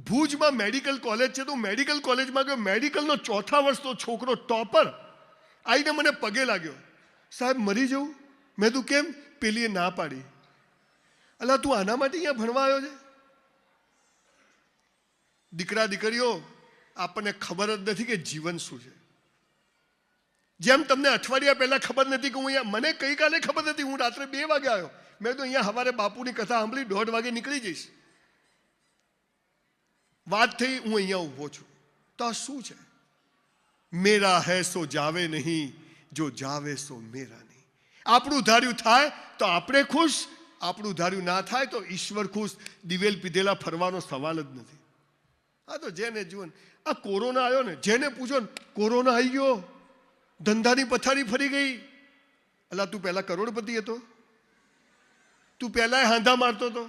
ભુજમાં medical college છે, તો મેડિકલ કોલેજમાં ગયો. મેડિકલનો 4થા વર્ષનો છોકરો ટોપર આવીને મને પગે લાગ્યો, સાહેબ મરી જવું. મેં તું કેમ? પેલીએ ના પાડી. અલા તું આના માટે અહીંયા ભણવા આવ્યો છે? દીકરા દીકરીઓ, આપણને ખબર જ નથી કે જીવન શું છે. જેમ તમને અઠવાડિયા પહેલા ખબર નથી કે હું અહીંયા, મને ગઈકાલે ખબર નથી, હું રાત્રે 2 વાગે આવ્યો. મેં તો અહીંયા સવારે બાપુની કથા સાંભળી, 1:30 વાગે નીકળી જઈશ. વાત થઈ, હું અહીંયા ઊભો છું. તો આ શું છે? મેરા હૈ સો જાવે નહીં, જો જાવે સો મેરા નહીં. આપણું ધાર્યું થાય તો આપણે ખુશ, આપણું ધાર્યું ના થાય તો ઈશ્વર ખુશ. દિવેલ પીધેલા ફરવાનો સવાલ જ નથી. આ તો જેને જુઓ, આ કોરોના આવ્યો ને, જેને પૂછો ને કોરોના આવી ગયો, ધંધાની પથારી ફરી ગઈ. અલા તું પહેલા કરોડપતિ હતો? તું પહેલા હાંધા મારતો હતો?